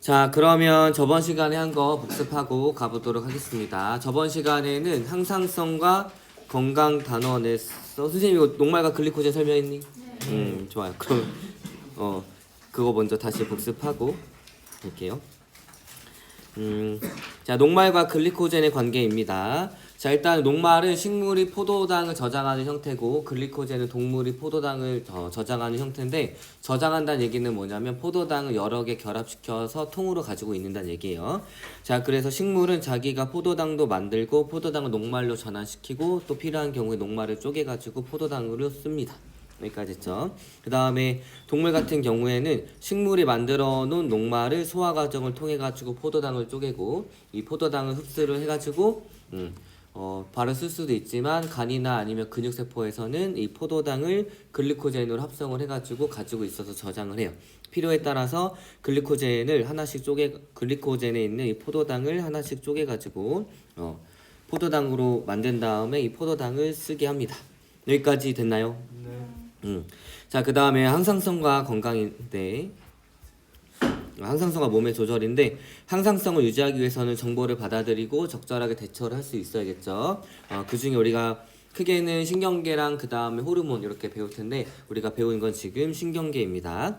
자, 그러면 저번 시간에 한 거 복습하고 가보도록 하겠습니다. 저번 시간에는 항상성과 건강 단원 냈어. 선생님 이거 녹말과 글리코젠 설명했니? 네. 좋아요. 그럼 그거 먼저 다시 복습하고 할게요. 자, 녹말과 글리코젠의 관계입니다. 자, 일단 녹말은 식물이 포도당을 저장하는 형태고 글리코젠은 동물이 포도당을 저장하는 형태인데, 저장한다는 얘기는 뭐냐면 포도당을 여러 개 결합시켜서 통으로 가지고 있는다는 얘기예요. 자, 그래서 식물은 자기가 포도당도 만들고 포도당을 녹말로 전환시키고 또 필요한 경우에 녹말을 쪼개가지고 포도당으로 씁니다. 여기까지 됐죠. 그 다음에 동물 같은 경우에는 식물이 만들어 놓은 녹말을 소화 과정을 통해 가지고 포도당을 쪼개고 이 포도당을 흡수를 해가지고 바로 쓸 수도 있지만 간이나 아니면 근육세포에서는 이 포도당을 글리코젠으로 합성을 해가지고 가지고 있어서 저장을 해요. 필요에 따라서 글리코젠을 하나씩 글리코젠에 있는 이 포도당을 하나씩 쪼개가지고 포도당으로 만든 다음에 이 포도당을 쓰게 합니다. 여기까지 됐나요? 네. 자, 그 다음에 항상성과 건강인데, 항상성과 몸의 조절인데, 항상성을 유지하기 위해서는 정보를 받아들이고 적절하게 대처를 할 수 있어야겠죠. 그 중에 우리가 크게는 신경계랑 그 다음에 호르몬 이렇게 배울 텐데, 우리가 배우는 건 지금 신경계입니다.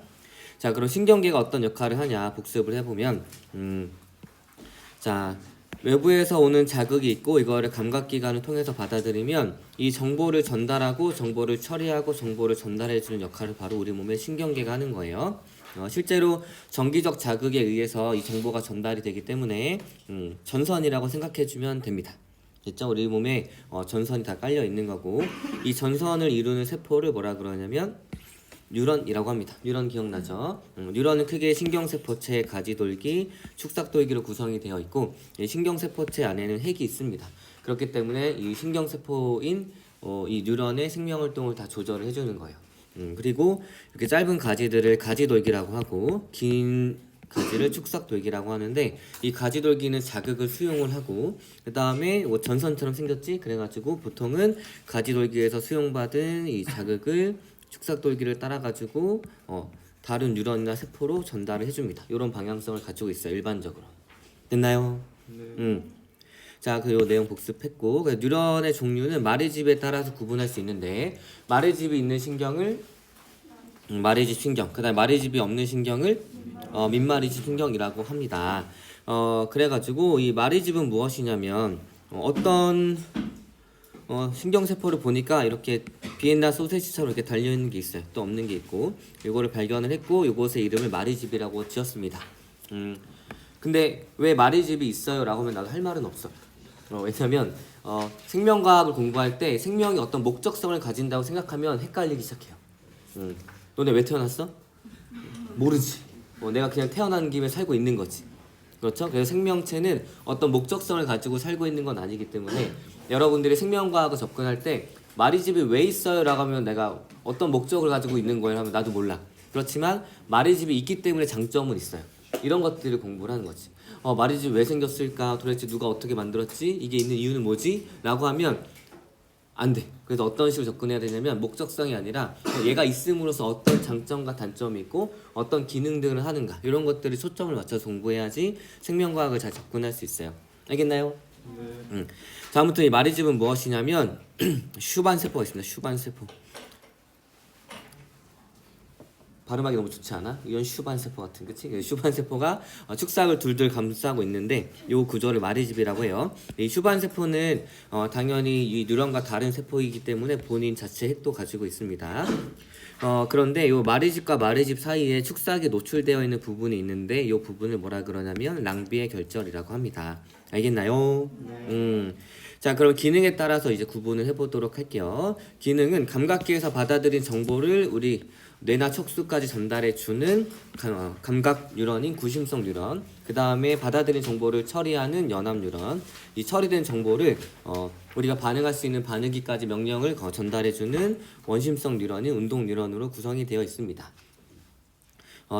자, 그럼 신경계가 어떤 역할을 하냐 복습을 해보면, 자, 외부에서 오는 자극이 있고 이거를 감각기관을 통해서 받아들이면 이 정보를 전달하고 정보를 처리하고 정보를 전달해주는 역할을 바로 우리 몸의 신경계가 하는 거예요. 실제로 정기적 자극에 의해서 이 정보가 전달이 되기 때문에 전선이라고 생각해주면 됩니다. 됐죠? 우리 몸에 전선이 다 깔려 있는 거고, 이 전선을 이루는 세포를 뭐라 그러냐면 뉴런이라고 합니다. 뉴런 기억나죠? 뉴런은 크게 신경세포체, 가지돌기, 축삭돌기로 구성이 되어 있고, 이 신경세포체 안에는 핵이 있습니다. 그렇기 때문에 이 신경세포인 이 뉴런의 생명활동을 다 조절을 해주는 거예요. 그리고 이렇게 짧은 가지들을 가지돌기라고 하고 긴 가지를 축삭돌기라고 하는데, 이 가지돌기는 자극을 수용을 하고 그 다음에 전선처럼 생겼지? 그래가지고 보통은 가지돌기에서 수용받은 이 자극을 축삭돌기를 따라가지고 다른 뉴런이나 세포로 전달을 해줍니다. 이런 방향성을 가지고 있어요. 일반적으로. 됐나요? 네. 자, 그 내용 복습했고, 뉴런의 종류는 마리집에 따라서 구분할 수 있는데, 마리집이 있는 신경을 마리집 신경, 그 다음에 마리집이 없는 신경을 민마리집 신경이라고 합니다. 그래가지고 이 마리집은 무엇이냐면 어떤 신경세포를 보니까 이렇게 비엔나 소세지처럼 이렇게 달려있는 게 있어요. 또 없는 게 있고, 이거를 발견을 했고 이곳의 이름을 마리집이라고 지었습니다. 근데 왜 마리집이 있어요? 라고 하면 나도 할 말은 없어. 왜냐면 생명과학을 공부할 때 생명이 어떤 목적성을 가진다고 생각하면 헷갈리기 시작해요. 너네 왜 태어났어? 모르지. 내가 그냥 태어난 김에 살고 있는 거지. 그렇죠? 그래서 생명체는 어떤 목적성을 가지고 살고 있는 건 아니기 때문에 여러분들이 생명과학을 접근할 때 마리집이 왜 있어요? 라고 하면 내가 어떤 목적을 가지고 있는 거예요? 하면 나도 몰라. 그렇지만 마리집이 있기 때문에 장점은 있어요. 이런 것들을 공부를 하는 거지. 마리집이 왜 생겼을까? 도대체 누가 어떻게 만들었지? 이게 있는 이유는 뭐지? 라고 하면 안 돼. 그래서 어떤 식으로 접근해야 되냐면 목적성이 아니라 얘가 있음으로써 어떤 장점과 단점이 있고 어떤 기능들을 하는가, 이런 것들을 초점을 맞춰서 공부해야지 생명과학을 잘 접근할 수 있어요. 알겠나요? 네. 자, 아무튼 이 마리집은 무엇이냐면 슈반세포가 있습니다. 슈반세포. 발음하기 너무 좋지 않아? 이건 슈반세포 같은, 그치? 슈반세포가 축삭을 둘둘 감싸고 있는데 이 구조를 마리집이라고 해요. 이 슈반세포는 당연히 이 뉴런과 다른 세포이기 때문에 본인 자체 핵도 가지고 있습니다. 그런데 이 마리집과 마리집 사이에 축삭이 노출되어 있는 부분이 있는데 이 부분을 뭐라 그러냐면 랑비의 결절이라고 합니다. 알겠나요? 네. 자, 그럼 기능에 따라서 이제 구분을 해보도록 할게요. 기능은 감각기에서 받아들인 정보를 우리 뇌나 척수까지 전달해주는 감각 뉴런인 구심성 뉴런, 그 다음에 받아들인 정보를 처리하는 연합 뉴런, 이 처리된 정보를 우리가 반응할 수 있는 반응기까지 명령을 전달해주는 원심성 뉴런인 운동 뉴런으로 구성이 되어 있습니다.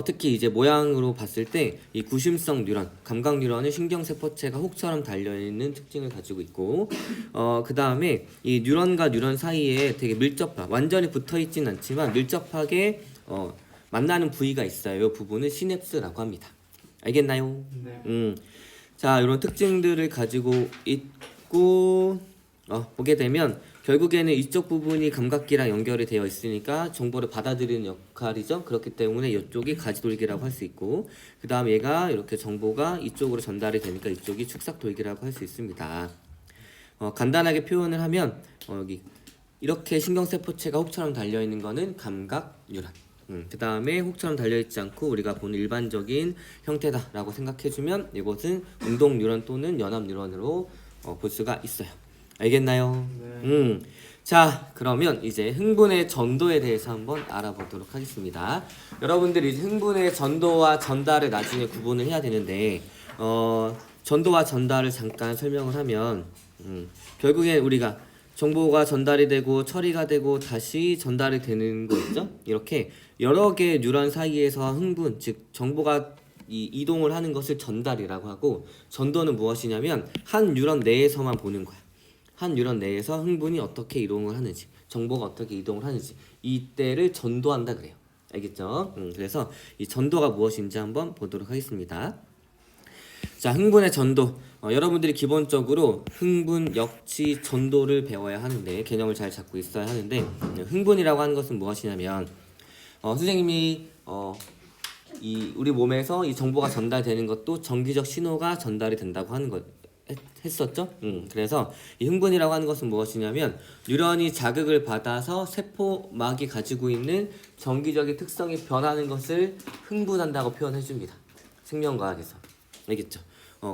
특히 이제 모양으로 봤을 때 이 구심성 뉴런, 감각 뉴런은 신경세포체가 혹처럼 달려있는 특징을 가지고 있고, 그 다음에 이 뉴런과 뉴런 사이에 되게 밀접한, 완전히 붙어있진 않지만 밀접하게 만나는 부위가 있어요. 이 부분을 시냅스라고 합니다. 알겠나요? 네. 자, 이런 특징들을 가지고 있고 보게 되면 결국에는 이쪽 부분이 감각기랑 연결이 되어 있으니까 정보를 받아들이는 역할이죠. 그렇기 때문에 이쪽이 가지돌기라고 할 수 있고, 그 다음 얘가 이렇게 정보가 이쪽으로 전달이 되니까 이쪽이 축삭돌기라고 할 수 있습니다. 간단하게 표현을 하면 여기 이렇게 신경세포체가 혹처럼 달려있는 거는 감각뉴런, 그 다음에 혹처럼 달려있지 않고 우리가 보는 일반적인 형태다라고 생각해주면 이것은 운동뉴런 또는 연합뉴런으로 볼 수가 있어요. 알겠나요? 네. 자, 그러면 이제 흥분의 전도에 대해서 한번 알아보도록 하겠습니다. 여러분들이 흥분의 전도와 전달을 나중에 구분을 해야 되는데 전도와 전달을 잠깐 설명을 하면 결국에 우리가 정보가 전달이 되고 처리가 되고 다시 전달이 되는 거 있죠? 이렇게 여러 개의 뉴런 사이에서 흥분, 즉 정보가 이동을 하는 것을 전달이라고 하고, 전도는 무엇이냐면 한 뉴런 내에서만 보는 거야. 한 뉴런 내에서 흥분이 어떻게 이동을 하는지, 정보가 어떻게 이동을 하는지, 이때를 전도한다 그래요. 알겠죠? 그래서 이 전도가 무엇인지 한번 보도록 하겠습니다. 자, 흥분의 전도. 여러분들이 기본적으로 흥분, 역치, 전도를 배워야 하는데, 개념을 잘 잡고 있어야 하는데, 흥분이라고 하는 것은 무엇이냐면 선생님이 우리 몸에서 이 정보가 전달되는 것도 전기적 신호가 전달이 된다고 하는 것 했었죠? 그래서 이 흥분이라고 하는 것은 무엇이냐면 뉴런이 자극을 받아서 세포막이 가지고 있는 전기적인 특성이 변하는 것을 흥분한다고 표현해 줍니다. 생명과학에서. 알겠죠?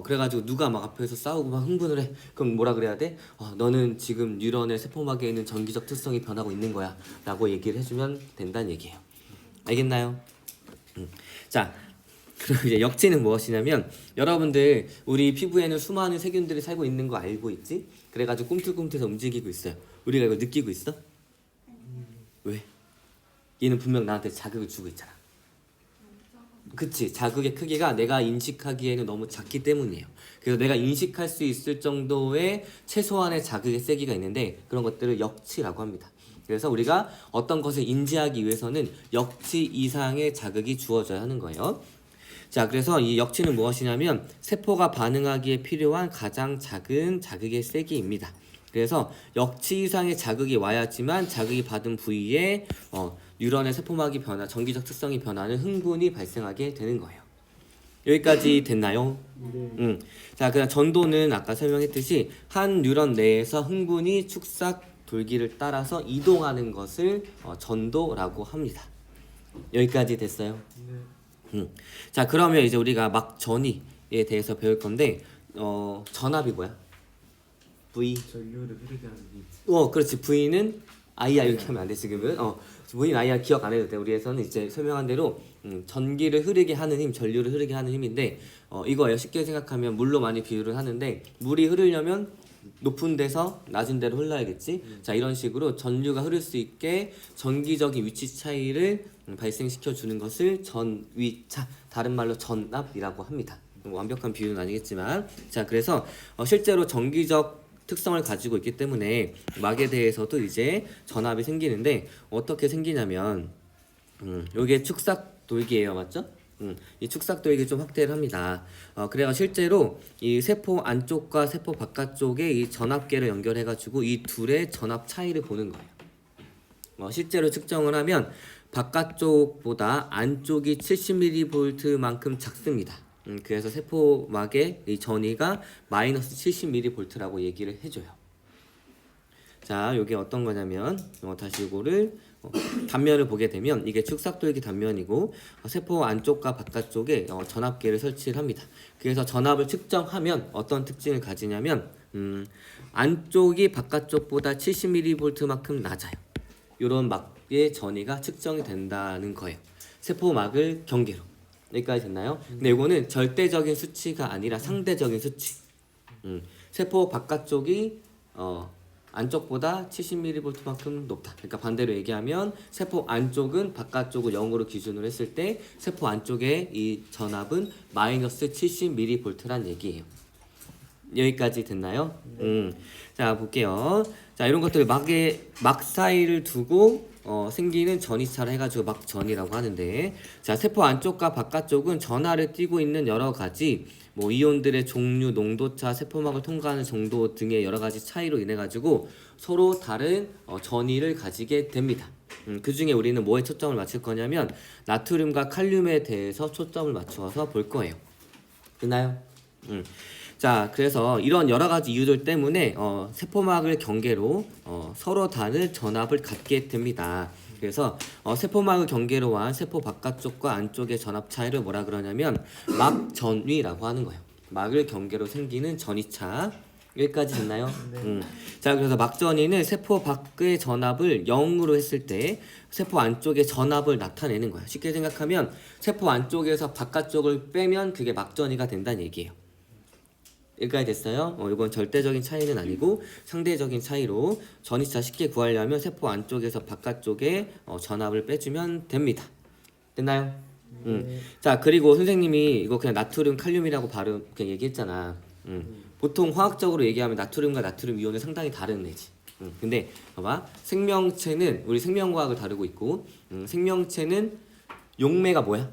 그래가지고 누가 막 앞에서 싸우고 막 흥분을 해. 그럼 뭐라 그래야 돼? 너는 지금 뉴런의 세포막에 있는 전기적 특성이 변하고 있는 거야 라고 얘기를 해주면 된다는 얘기예요. 알겠나요? 자, 그럼 이제 역치는 무엇이냐면 여러분들 우리 피부에는 수많은 세균들이 살고 있는 거 알고 있지? 그래가지고 꿈틀꿈틀해서 움직이고 있어요. 우리가 이거 느끼고 있어? 왜? 얘는 분명 나한테 자극을 주고 있잖아. 그치? 자극의 크기가 내가 인식하기에는 너무 작기 때문이에요. 그래서 내가 인식할 수 있을 정도의 최소한의 자극의 세기가 있는데 그런 것들을 역치라고 합니다. 그래서 우리가 어떤 것을 인지하기 위해서는 역치 이상의 자극이 주어져야 하는 거예요. 자, 그래서 이 역치는 무엇이냐면 세포가 반응하기에 필요한 가장 작은 자극의 세기입니다. 그래서 역치 이상의 자극이 와야지만 자극이 받은 부위에 뉴런의 세포막이 변화, 전기적 특성이 변하는 흥분이 발생하게 되는 거예요. 여기까지 됐나요? 네. 자, 그냥 전도는 아까 설명했듯이 한 뉴런 내에서 흥분이 축삭 돌기를 따라서 이동하는 것을 전도라고 합니다. 여기까지 됐어요? 네. 자, 그러면 이제 우리가 막 전이에 대해서 배울 건데 전압이 뭐야? V. 전류를 흐르게 하는 힘. 그렇지. V는 IR 이렇게 하면 안 돼 지금은. V는 IR 기억 안 해도 돼. 우리에서는 이제 설명한 대로 전기를 흐르게 하는 힘, 전류를 흐르게 하는 힘인데 이거예요. 쉽게 생각하면 물로 많이 비유를 하는데 물이 흐르려면 높은 데서 낮은 데로 흘러야겠지. 자, 이런 식으로 전류가 흐를 수 있게 전기적인 위치 차이를 발생시켜 주는 것을 전위차, 다른 말로 전압이라고 합니다. 완벽한 비유는 아니겠지만, 자, 그래서 실제로 전기적 특성을 가지고 있기 때문에 막에 대해서도 이제 전압이 생기는데 어떻게 생기냐면 요게 축삭 돌기예요, 맞죠? 이 축삭 돌기 좀 확대를 합니다. 그래가 실제로 이 세포 안쪽과 세포 바깥쪽에 이 전압계를 연결해가지고 이 둘의 전압 차이를 보는 거예요. 실제로 측정을 하면 바깥쪽보다 안쪽이 70mV만큼 작습니다. 그래서 세포막의 이 전위가 마이너스 70mV라고 얘기를 해줘요. 자, 이게 어떤 거냐면 다시 이거를 단면을 보게 되면 이게 축삭돌기 단면이고 세포 안쪽과 바깥쪽에 전압계를 설치를 합니다. 그래서 전압을 측정하면 어떤 특징을 가지냐면 안쪽이 바깥쪽보다 70mV만큼 낮아요. 이런 막의 전위가 측정이 된다는 거예요. 세포막을 경계로. 여기까지 됐나요? 근데 이거는 절대적인 수치가 아니라 상대적인 수치. 세포 바깥쪽이 안쪽보다 70mV만큼 높다. 그러니까 반대로 얘기하면 세포 안쪽은 바깥쪽을 0으로 기준으로 했을 때 세포 안쪽의 이 전압은 마이너스 70mV란 얘기예요. 여기까지 됐나요? 자, 볼게요. 자, 이런 것들 막 사이를 두고 생기는 전이차를 해가지고 막전이라고 하는데, 자, 세포 안쪽과 바깥쪽은 전하를 띠고 있는 여러 가지 뭐 이온들의 종류, 농도차, 세포막을 통과하는 정도 등의 여러 가지 차이로 인해 가지고 서로 다른 전이를 가지게 됩니다. 그 중에 우리는 뭐에 초점을 맞출 거냐면 나트륨과 칼륨에 대해서 초점을 맞추어서 볼 거예요. 됐나요? 자, 그래서 이런 여러 가지 이유들 때문에 세포막을 경계로 서로 다른 전압을 갖게 됩니다. 그래서 세포막을 경계로 한 세포 바깥쪽과 안쪽의 전압 차이를 뭐라 그러냐면 막전위라고 하는 거예요. 막을 경계로 생기는 전이차. 여기까지 됐나요? 네. 자, 그래서 막전위는 세포 밖의 전압을 0으로 했을 때 세포 안쪽의 전압을 나타내는 거야. 쉽게 생각하면 세포 안쪽에서 바깥쪽을 빼면 그게 막전위가 된다는 얘기예요. 여기까지 됐어요? 이건 절대적인 차이는 아니고 상대적인 차이로 전이차 쉽게 구하려면 세포 안쪽에서 바깥쪽에 전압을 빼주면 됩니다. 됐나요? 자, 그리고 선생님이 이거 그냥 나트륨, 칼륨이라고 바로 그냥 얘기했잖아. 보통 화학적으로 얘기하면 나트륨과 나트륨 이온은 상당히 다른 애지. 근데 봐봐, 생명체는 우리 생명과학을 다루고 있고 생명체는 용매가 뭐야?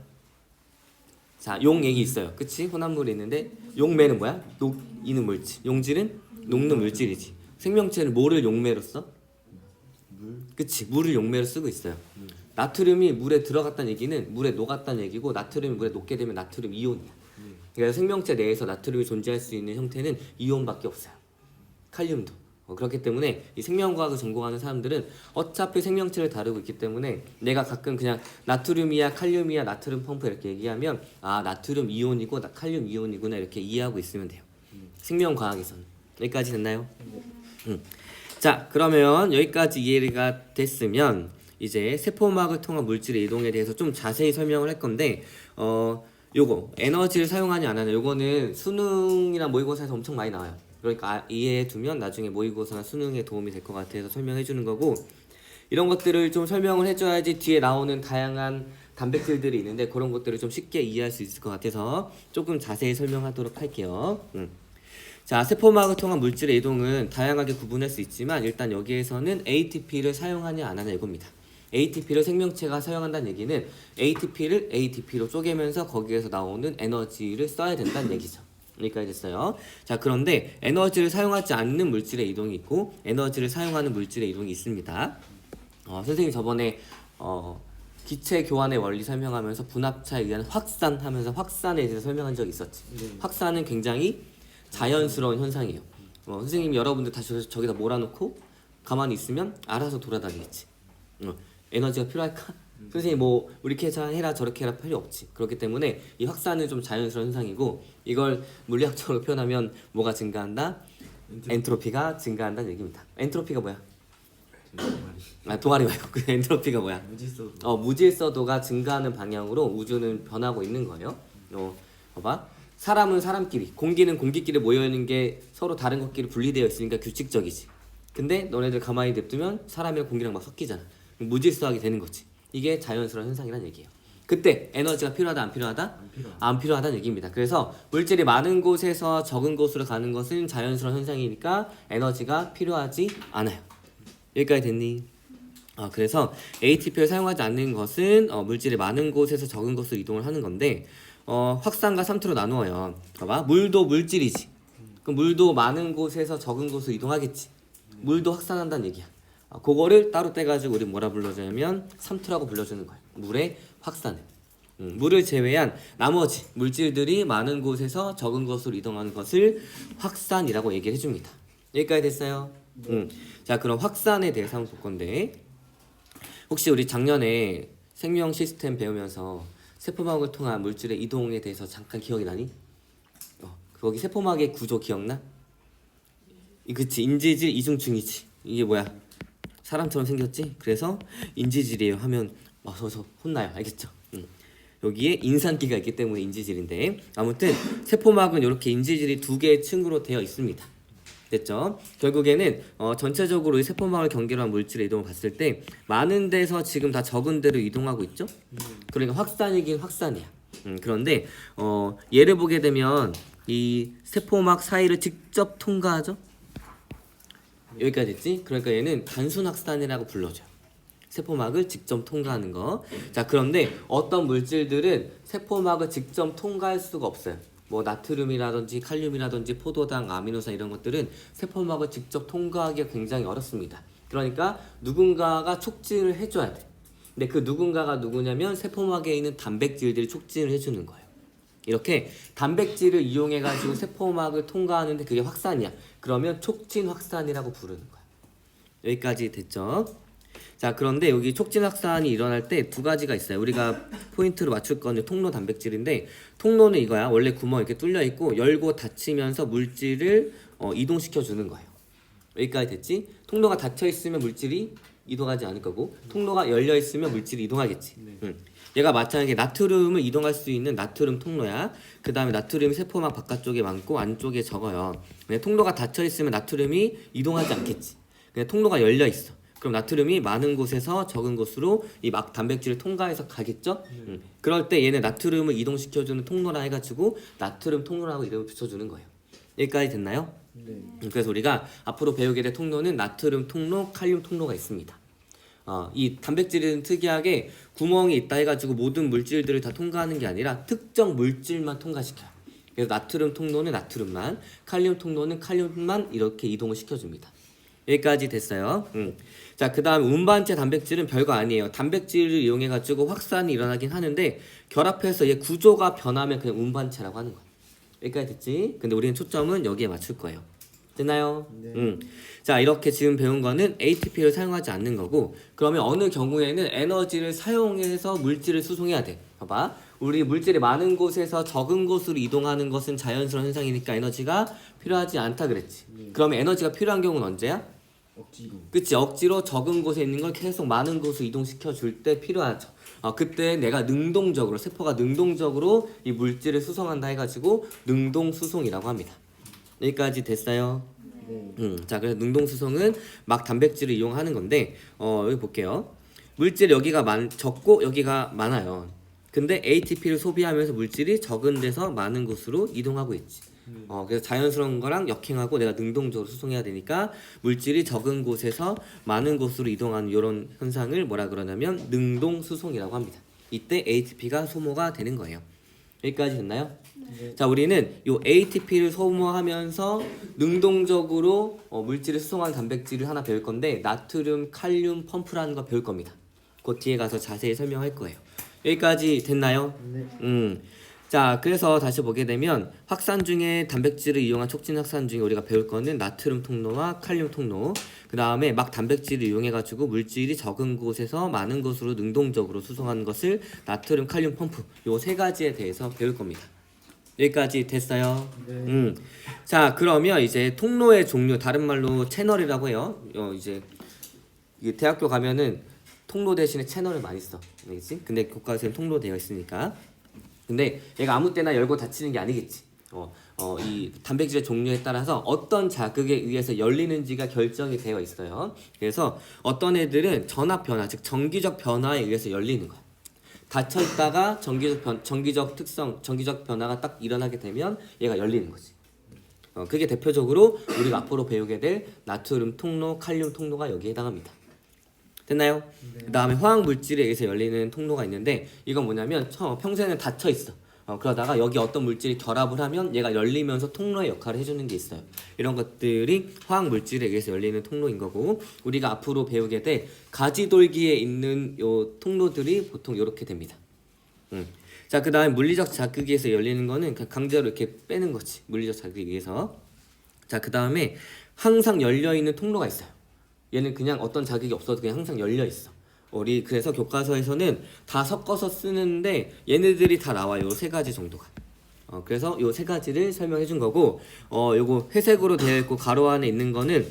자, 용 얘기 있어요. 그치? 혼합물이 있는데 용매는 뭐야? 녹이는 물질. 용질은 녹는 물질이지. 생명체는 뭐를 용매로 써? 그치? 물을 용매로 쓰고 있어요. 나트륨이 물에 들어갔다는 얘기는 물에 녹았다는 얘기고 나트륨이 물에 녹게 되면 나트륨 이온이야. 그래서 생명체 내에서 나트륨이 존재할 수 있는 형태는 이온밖에 없어요. 칼륨도. 그렇기 때문에 이 생명과학을 전공하는 사람들은 어차피 생명체를 다루고 있기 때문에 내가 가끔 그냥 나트륨이야 칼륨이야 나트륨 펌프 이렇게 얘기하면 아 나트륨 이온이고 칼륨 이온이구나 이렇게 이해하고 있으면 돼요. 생명과학에서는. 여기까지 됐나요? 자, 그러면 여기까지 이해가 됐으면 이제 세포막을 통한 물질의 이동에 대해서 좀 자세히 설명을 할 건데 요거 에너지를 사용하냐 안 하냐 요거는 수능이나 모의고사에서 엄청 많이 나와요. 그러니까 이해해 두면 나중에 모의고사나 수능에 도움이 될 것 같아서 설명해 주는 거고, 이런 것들을 좀 설명을 해줘야지 뒤에 나오는 다양한 단백질들이 있는데 그런 것들을 좀 쉽게 이해할 수 있을 것 같아서 조금 자세히 설명하도록 할게요. 자, 세포막을 통한 물질의 이동은 다양하게 구분할 수 있지만 일단 여기에서는 ATP를 사용하냐 안 하냐 이겁니다. ATP를 생명체가 사용한다는 얘기는 ATP를 ATP로 쪼개면서 거기에서 나오는 에너지를 써야 된다는 얘기죠. 여기까지 됐어요. 자, 그런데 에너지를 사용하지 않는 물질의 이동이 있고 에너지를 사용하는 물질의 이동이 있습니다. 선생님이 저번에 기체 교환의 원리 설명하면서 분합차에 의한 확산 하면서 확산에 대해서 설명한 적이 있었지. 확산은 굉장히 자연스러운 현상이에요. 선생님이 여러분들 다 저기다 몰아놓고 가만히 있으면 알아서 돌아다니겠지. 에너지가 필요할까? 선생님 뭐 이렇게 해라 저렇게 해라 필요 없지. 그렇기 때문에 이 확산은 좀 자연스러운 현상이고 이걸 물리학적으로 표현하면 뭐가 증가한다? 엔트로피가 증가한다는 얘기입니다. 엔트로피가 뭐야? 동아리 말고 그 엔트로피가 뭐야? 무질서도. 무질서도가 증가하는 방향으로 우주는 변하고 있는 거예요. 봐봐. 사람은 사람끼리, 공기는 공기끼리 모여있는 게 서로 다른 것끼리 분리되어 있으니까 규칙적이지. 근데 너네들 가만히 냅두면 사람이랑 공기랑 막 섞이잖아. 무질서하게 되는 거지. 이게 자연스러운 현상이라는 얘기예요. 그때 에너지가 필요하다 안 필요하다? 안 필요하다는 얘기입니다. 그래서 물질이 많은 곳에서 적은 곳으로 가는 것은 자연스러운 현상이니까 에너지가 필요하지 않아요. 여기까지 됐니? 그래서 ATP를 사용하지 않는 것은 물질이 많은 곳에서 적은 곳으로 이동을 하는 건데 확산과 삼투로 나누어요. 봐봐, 물도 물질이지. 그럼 물도 많은 곳에서 적은 곳으로 이동하겠지. 물도 확산한다는 얘기야. 그거를 따로 떼가지고 우리 뭐라 불러주냐면 삼투라고 불러주는 거예요. 물의 확산을. 물을 제외한 나머지 물질들이 많은 곳에서 적은 곳으로 이동하는 것을 확산이라고 얘기를 해줍니다. 여기까지 됐어요? 자, 그럼 확산에 대해서 한번 볼 건데 혹시 우리 작년에 생명 시스템 배우면서 세포막을 통한 물질의 이동에 대해서 잠깐 기억이 나니? 거기 세포막의 구조 기억나? 그치, 인지질 이중충이지. 이게 뭐야? 사람처럼 생겼지? 그래서 인지질이에요 하면 서서 혼나요. 알겠죠? 여기에 인산기가 있기 때문에 인지질인데 아무튼 세포막은 이렇게 인지질이 두 개의 층으로 되어 있습니다. 됐죠? 결국에는 전체적으로 이 세포막을 경계로 한 물질의 이동을 봤을 때 많은 데서 지금 다 적은 데로 이동하고 있죠? 그러니까 확산이긴 확산이야. 그런데 얘를 보게 되면 이 세포막 사이를 직접 통과하죠? 여기까지 됐지? 그러니까 얘는 단순 확산이라고 불러줘요. 세포막을 직접 통과하는 거. 자, 그런데 어떤 물질들은 세포막을 직접 통과할 수가 없어요. 뭐 나트륨이라든지 칼륨이라든지 포도당, 아미노산 이런 것들은 세포막을 직접 통과하기가 굉장히 어렵습니다. 그러니까 누군가가 촉진을 해줘야 돼. 근데 그 누군가가 누구냐면 세포막에 있는 단백질들이 촉진을 해주는 거예요. 이렇게 단백질을 이용해가지고 세포막을 통과하는데 그게 확산이야. 그러면 촉진 확산이라고 부르는 거야. 여기까지 됐죠? 자, 그런데 여기 촉진 확산이 일어날 때 두 가지가 있어요. 우리가 포인트로 맞출 거는 통로 단백질인데, 통로는 이거야. 원래 구멍 이렇게 뚫려 있고 열고 닫히면서 물질을 이동시켜 주는 거예요. 여기까지 됐지? 통로가 닫혀 있으면 물질이 이동하지 않을 거고, 통로가 열려 있으면 물질이 이동하겠지. 얘가 마찬가지로 나트륨을 이동할 수 있는 나트륨 통로야. 그 다음에 나트륨이 세포막 바깥쪽에 많고 안쪽에 적어요. 근데 통로가 닫혀 있으면 나트륨이 이동하지 않겠지. 그냥 통로가 열려 있어. 그럼 나트륨이 많은 곳에서 적은 곳으로 이 막 단백질을 통과해서 가겠죠? 그럴 때 얘는 나트륨을 이동시켜주는 통로라 해가지고 나트륨 통로라고 이름을 붙여주는 거예요. 여기까지 됐나요? 네. 그래서 우리가 앞으로 배우게 될 통로는 나트륨 통로, 칼륨 통로가 있습니다. 이 단백질은 특이하게 구멍이 있다 해가지고 모든 물질들을 다 통과하는 게 아니라 특정 물질만 통과시켜요. 그래서 나트륨 통로는 나트륨만, 칼륨 통로는 칼륨만 이렇게 이동을 시켜줍니다. 여기까지 됐어요. 자, 그 다음 운반체 단백질은 별거 아니에요. 단백질을 이용해가지고 확산이 일어나긴 하는데 결합해서 얘 구조가 변하면 그냥 운반체라고 하는 거예요. 여기까지 됐지? 근데 우리는 초점은 여기에 맞출 거예요. 됐나요? 네. 자, 이렇게 지금 배운 거는 ATP를 사용하지 않는 거고, 그러면 어느 경우에는 에너지를 사용해서 물질을 수송해야 돼. 봐봐. 우리 물질이 많은 곳에서 적은 곳으로 이동하는 것은 자연스러운 현상이니까 에너지가 필요하지 않다 그랬지. 그러면 에너지가 필요한 경우는 언제야? 억지로. 그치, 억지로 적은 곳에 있는 걸 계속 많은 곳으로 이동시켜 줄 때 필요하죠. 그때 내가 능동적으로, 세포가 능동적으로 이 물질을 수송한다 해가지고 능동수송이라고 합니다. 여기까지 됐어요? 네. 자, 그래서 능동수송은 막 단백질을 이용하는 건데, 여기 볼게요. 물질 여기가 적고 여기가 많아요. 근데 ATP를 소비하면서 물질이 적은 데서 많은 곳으로 이동하고 있지. 그래서 자연스러운 거랑 역행하고 내가 능동적으로 수송해야 되니까 물질이 적은 곳에서 많은 곳으로 이동하는 이런 현상을 뭐라 그러냐면 능동수송이라고 합니다. 이때 ATP가 소모가 되는 거예요. 여기까지 됐나요? 네. 자, 우리는 요 ATP를 소모하면서 능동적으로 물질을 수송하는 단백질을 하나 배울 건데, 나트륨, 칼륨 펌프라는 거 배울 겁니다. 그 뒤에 가서 자세히 설명할 거예요. 여기까지 됐나요? 네. 자, 그래서 다시 보게 되면 확산 중에 단백질을 이용한 촉진 확산 중에 우리가 배울 거는 나트륨 통로와 칼륨 통로, 그 다음에 막 단백질을 이용해가지고 물질이 적은 곳에서 많은 곳으로 능동적으로 수송하는 것을 나트륨, 칼륨 펌프, 요 세 가지에 대해서 배울 겁니다. 여기까지 됐어요? 네. 자, 그러면 이제 통로의 종류, 다른 말로 채널이라고 해요. 이제 이게 대학교 가면은 통로 대신에 채널을 많이 써. 알겠지? 근데 교과서에는 통로 되어 있으니까. 근데 얘가 아무 때나 열고 닫히는 게 아니겠지. 이 단백질의 종류에 따라서 어떤 자극에 의해서 열리는지가 결정이 되어 있어요. 그래서 어떤 애들은 전압 변화, 즉 전기적 변화에 의해서 열리는 거야. 닫혀 있다가 전기적 변화가 딱 일어나게 되면 얘가 열리는 거지. 그게 대표적으로 우리가 앞으로 배우게 될 나트륨 통로, 칼륨 통로가 여기에 해당합니다. 됐나요? 네. 그 다음에 화학 물질에 의해서 열리는 통로가 있는데, 이건 뭐냐면 평소에는 닫혀 있어. 그러다가 여기 어떤 물질이 결합을 하면 얘가 열리면서 통로의 역할을 해주는 게 있어요. 이런 것들이 화학 물질에 의해서 열리는 통로인 거고, 우리가 앞으로 배우게 될 가지돌기에 있는 요 통로들이 보통 이렇게 됩니다. 자, 그 다음에 물리적 자극에 의해서 열리는 거는 그냥 강제로 이렇게 빼는 거지. 물리적 자극에 의해서. 자, 그 다음에 항상 열려 있는 통로가 있어요. 얘는 그냥 어떤 자극이 없어도 그냥 항상 열려 있어. 우리 그래서 교과서에서는 다 섞어서 쓰는데 얘네들이 다 나와요. 요 세 가지 정도가. 그래서 요 세 가지를 설명해 준 거고, 요거 회색으로 되어 있고 가로 안에 있는 거는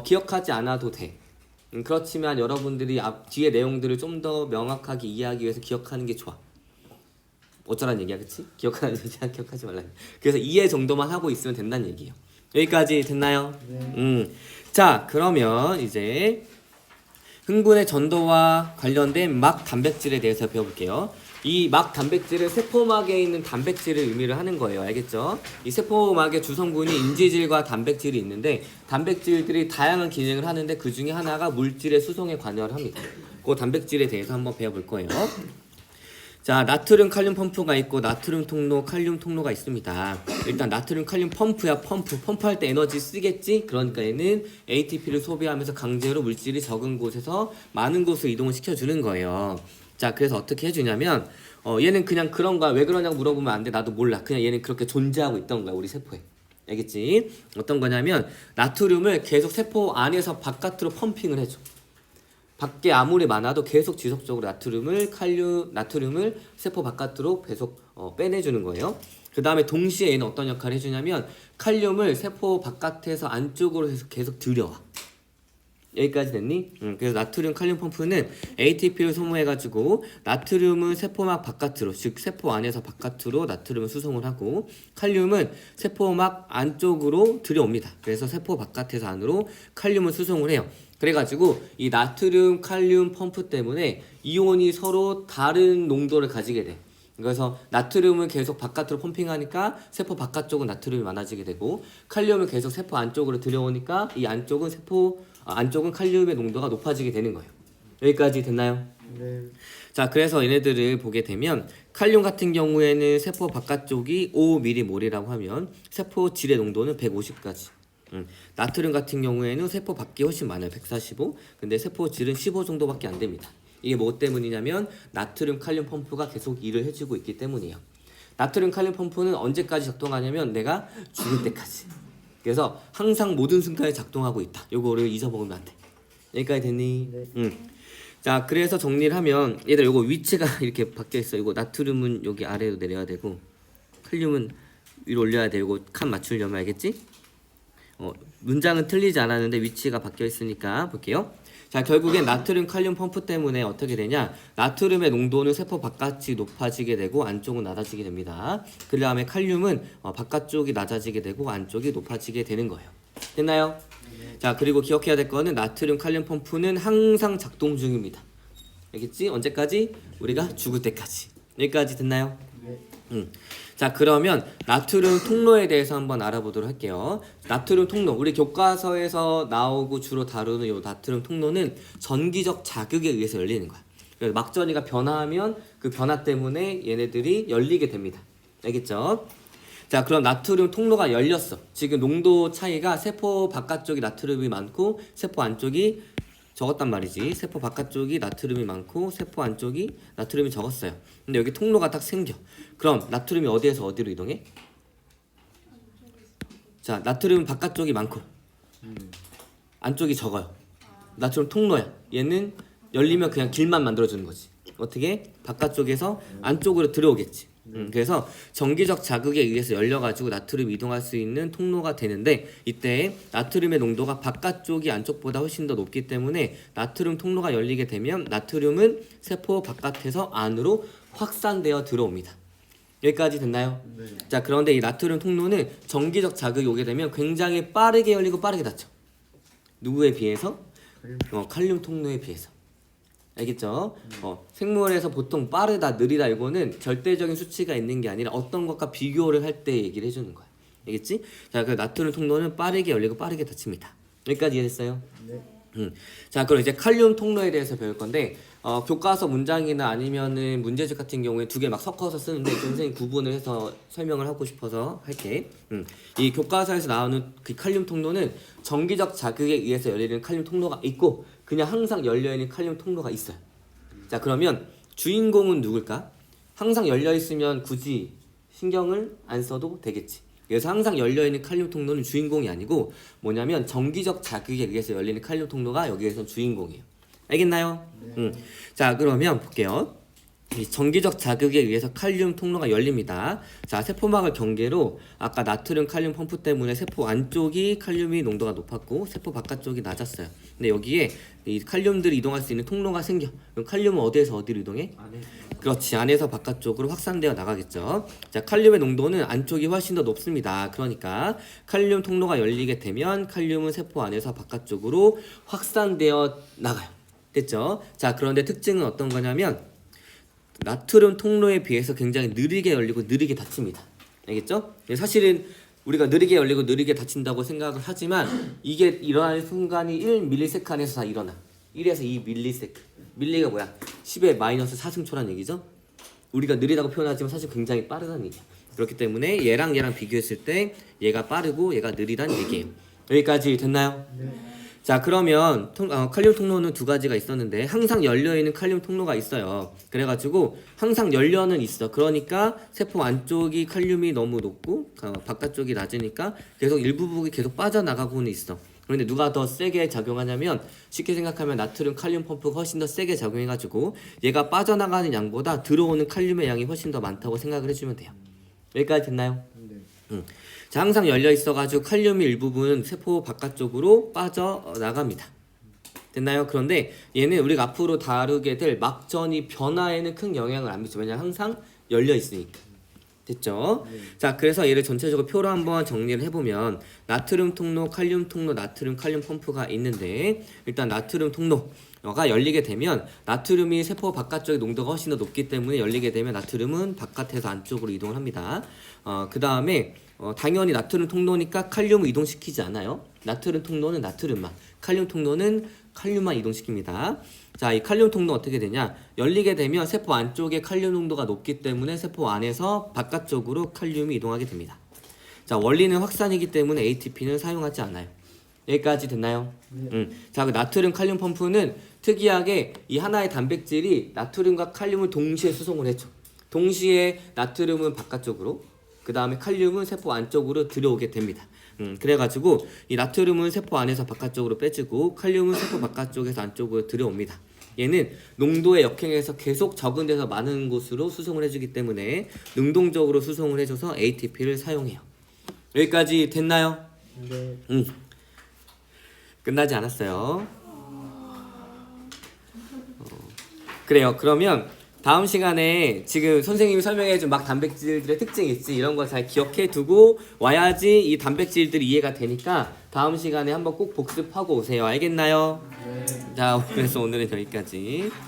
기억하지 않아도 돼. 그렇지만 여러분들이 뒤에 내용들을 좀 더 명확하게 이해하기 위해서 기억하는 게 좋아. 어쩌라는 얘기야, 그치? 기억하는 얘기야, 기억하지 말라. 그래서 이해 정도만 하고 있으면 된다는 얘기예요. 여기까지 됐나요? 네. 자, 그러면 이제 흥분의 전도와 관련된 막 단백질에 대해서 배워볼게요. 이 막 단백질은 세포막에 있는 단백질을 의미를 하는 거예요. 알겠죠? 이 세포막의 주성분이 인지질과 단백질이 있는데, 단백질들이 다양한 기능을 하는데 그 중에 하나가 물질의 수송에 관여를 합니다. 그 단백질에 대해서 한번 배워볼 거예요. 자, 나트륨 칼륨 펌프가 있고 나트륨 통로, 칼륨 통로가 있습니다. 일단 나트륨 칼륨 펌프야. 펌프할 때 에너지 쓰겠지? 그러니까 얘는 ATP를 소비하면서 강제로 물질이 적은 곳에서 많은 곳으로 이동을 시켜주는 거예요. 자, 그래서 어떻게 해주냐면 얘는 그냥 그런 거야. 왜 그러냐고 물어보면 안 돼. 나도 몰라. 그냥 얘는 그렇게 존재하고 있던 거야, 우리 세포에. 알겠지? 어떤 거냐면 나트륨을 계속 세포 안에서 바깥으로 펌핑을 해줘. 밖에 아무리 많아도 계속 지속적으로 나트륨을 세포 바깥으로 계속 빼내주는 거예요. 그 다음에 동시에 얘는 어떤 역할을 해주냐면 칼륨을 세포 바깥에서 안쪽으로 해서 계속 들여와. 여기까지 됐니? 그래서 나트륨 칼륨 펌프는 ATP를 소모해가지고 나트륨은 세포막 바깥으로, 즉 세포 안에서 바깥으로 나트륨을 수송을 하고 칼륨은 세포막 안쪽으로 들여옵니다. 그래서 세포 바깥에서 안으로 칼륨을 수송을 해요. 그래가지고 이 나트륨 칼륨 펌프 때문에 이온이 서로 다른 농도를 가지게 돼. 그래서 나트륨을 계속 바깥으로 펌핑하니까 세포 바깥쪽은 나트륨이 많아지게 되고 칼륨을 계속 세포 안쪽으로 들여오니까 이 안쪽은 칼륨의 농도가 높아지게 되는 거예요. 여기까지 됐나요? 네. 자, 그래서 얘네들을 보게 되면 칼륨 같은 경우에는 세포 바깥쪽이 5mm몰이라고 하면 세포 질의 농도는 150까지. 나트륨 같은 경우에는 세포 밖이 훨씬 많아요. 145. 근데 세포 질은 15 정도밖에 안 됩니다. 이게 뭐 때문이냐면 나트륨 칼륨 펌프가 계속 일을 해주고 있기 때문이에요. 나트륨 칼륨 펌프는 언제까지 작동하냐면 내가 죽을 때까지. 그래서 항상 모든 순간에 작동하고 있다. 요거를 잊어먹으면 안 돼. 여기까지 됐니? 네. 자, 그래서 정리를 하면 얘들 요거 위치가 이렇게 바뀌어 있어. 요거 나트륨은 여기 아래로 내려야 되고 칼륨은 위로 올려야 돼. 요거 칸 맞추려면 알겠지? 문장은 틀리지 않았는데 위치가 바뀌어 있으니까 볼게요. 자, 결국엔 나트륨 칼륨 펌프 때문에 어떻게 되냐? 나트륨의 농도는 세포 바깥이 높아지게 되고 안쪽은 낮아지게 됩니다. 그 다음에 칼륨은 바깥쪽이 낮아지게 되고 안쪽이 높아지게 되는 거예요. 됐나요? 자, 그리고 기억해야 될 거는 나트륨 칼륨 펌프는 항상 작동 중입니다. 알겠지? 언제까지? 우리가 죽을 때까지. 여기까지 됐나요? 네. 자, 그러면 나트륨 통로에 대해서 한번 알아보도록 할게요. 나트륨 통로, 우리 교과서에서 나오고 주로 다루는 이 나트륨 통로는 전기적 자극에 의해서 열리는 거야. 그래서 막전이가 변화하면 그 변화 때문에 얘네들이 열리게 됩니다. 알겠죠? 자, 그럼 나트륨 통로가 열렸어. 지금 농도 차이가 세포 바깥쪽이 나트륨이 많고 세포 안쪽이 적었단 말이지. 세포 바깥쪽이 나트륨이 많고 세포 안쪽이 나트륨이 적었어요. 근데 여기 통로가 딱 생겨. 그럼 나트륨이 어디에서 어디로 이동해? 자, 나트륨 바깥쪽이 많고 안쪽이 적어요. 나트륨 통로야. 얘는 열리면 그냥 길만 만들어주는 거지. 어떻게? 바깥쪽에서 안쪽으로 들어오겠지. 그래서 전기적 자극에 의해서 열려가지고 나트륨이 이동할 수 있는 통로가 되는데 이때 나트륨의 농도가 바깥쪽이 안쪽보다 훨씬 더 높기 때문에 나트륨 통로가 열리게 되면 나트륨은 세포 바깥에서 안으로 확산되어 들어옵니다. 여기까지 됐나요? 네. 자, 그런데 이 나트륨 통로는 전기적 자극이 오게 되면 굉장히 빠르게 열리고 빠르게 닫혀. 누구에 비해서? 칼륨 통로에 비해서. 알겠죠? 생물에서 보통 빠르다, 느리다 이거는 절대적인 수치가 있는 게 아니라 어떤 것과 비교를 할 때 얘기를 해주는 거야. 알겠지? 자, 그 나트륨 통로는 빠르게 열리고 빠르게 닫힙니다. 여기까지 이해됐어요? 네. 자, 그럼 이제 칼륨 통로에 대해서 배울 건데 교과서 문장이나 아니면은 문제집 같은 경우에 두 개 막 섞어서 쓰는데 선생님 구분을 해서 설명을 하고 싶어서 할게. 이 교과서에서 나오는 그 칼륨 통로는 전기적 자극에 의해서 열리는 칼륨 통로가 있고 그냥 항상 열려있는 칼륨 통로가 있어요. 자, 그러면 주인공은 누굴까? 항상 열려있으면 굳이 신경을 안 써도 되겠지. 그래서 항상 열려있는 칼륨 통로는 주인공이 아니고 뭐냐면 전기적 자극에 의해서 열리는 칼륨 통로가 여기에서 주인공이에요. 알겠나요? 네. 자, 그러면 볼게요. 이 전기적 자극에 의해서 칼륨 통로가 열립니다. 자, 세포막을 경계로 아까 나트륨 칼륨 펌프 때문에 세포 안쪽이 칼륨이 농도가 높았고 세포 바깥쪽이 낮았어요. 근데 여기에 이 칼륨들이 이동할 수 있는 통로가 생겨. 그럼 칼륨은 어디에서 어디로 이동해? 안에. 그렇지, 안에서 바깥쪽으로 확산되어 나가겠죠. 자, 칼륨의 농도는 안쪽이 훨씬 더 높습니다. 그러니까 칼륨 통로가 열리게 되면 칼륨은 세포 안에서 바깥쪽으로 확산되어 나가요. 됐죠? 자, 그런데 특징은 어떤 거냐면 나트륨 통로에 비해서 굉장히 느리게 열리고 느리게 닫힙니다. 알겠죠? 사실은 우리가 느리게 열리고 느리게 닫힌다고 생각을 하지만 이게 일어나는 순간이 1ms 안에서 다 일어나. 1에서 2 밀리세컨드. 밀리가 뭐야? 10의 마이너스 4승초란 얘기죠. 우리가 느리다고 표현하지만 사실 굉장히 빠르다는 얘기야. 그렇기 때문에 얘랑 비교했을 때 얘가 빠르고 얘가 느리다는 얘기예요. 여기까지 됐나요? 네. 자, 그러면 칼륨 통로는 두 가지가 있었는데 항상 열려있는 칼륨 통로가 있어요. 그래가지고 항상 열려는 있어. 그러니까 세포 안쪽이 칼륨이 너무 높고 바깥쪽이 낮으니까 계속 일부분이 계속 빠져나가고는 있어. 그런데 누가 더 세게 작용하냐면 쉽게 생각하면 나트륨 칼륨 펌프가 훨씬 더 세게 작용해가지고 얘가 빠져나가는 양보다 들어오는 칼륨의 양이 훨씬 더 많다고 생각을 해주면 돼요. 여기까지 됐나요? 네. 자, 항상 열려 있어가지고 칼륨이 일부분 세포 바깥쪽으로 빠져나갑니다. 됐나요? 그런데 얘는 우리가 앞으로 다루게 될 막전이 변화에는 큰 영향을 안 미쳐. 왜냐면 항상 열려 있으니까. 됐죠? 자, 그래서 얘를 전체적으로 표로 한번 정리를 해보면 나트륨 통로, 칼륨 통로, 나트륨 칼륨 펌프가 있는데 일단 나트륨 통로가 열리게 되면 나트륨이 세포 바깥쪽의 농도가 훨씬 더 높기 때문에 열리게 되면 나트륨은 바깥에서 안쪽으로 이동을 합니다. 그 다음에 당연히 나트륨 통로니까 칼륨을 이동시키지 않아요. 나트륨 통로는 나트륨만, 칼륨 통로는 칼륨만 이동시킵니다. 자, 이 칼륨 통로 어떻게 되냐? 열리게 되면 세포 안쪽에 칼륨 농도가 높기 때문에 세포 안에서 바깥쪽으로 칼륨이 이동하게 됩니다. 자, 원리는 확산이기 때문에 ATP는 사용하지 않아요. 여기까지 됐나요? 자, 그 나트륨 칼륨 펌프는 특이하게 이 하나의 단백질이 나트륨과 칼륨을 동시에 수송을 해줘. 동시에 나트륨은 바깥쪽으로, 그 다음에 칼륨은 세포 안쪽으로 들어오게 됩니다. 그래가지고 이 나트륨은 세포 안에서 바깥쪽으로 빼지고 칼륨은 세포 바깥쪽에서 안쪽으로 들어옵니다. 얘는 농도의 역행에서 계속 적은 데서 많은 곳으로 수송을 해주기 때문에 능동적으로 수송을 해줘서 ATP를 사용해요. 여기까지 됐나요? 네. 끝나지 않았어요. 그래요. 그러면 다음 시간에 지금 선생님이 설명해준 막 단백질들의 특징이 있지, 이런 거 잘 기억해 두고 와야지 이 단백질들이 이해가 되니까 다음 시간에 한번 꼭 복습하고 오세요. 알겠나요? 네. 자, 그래서 오늘은 여기까지.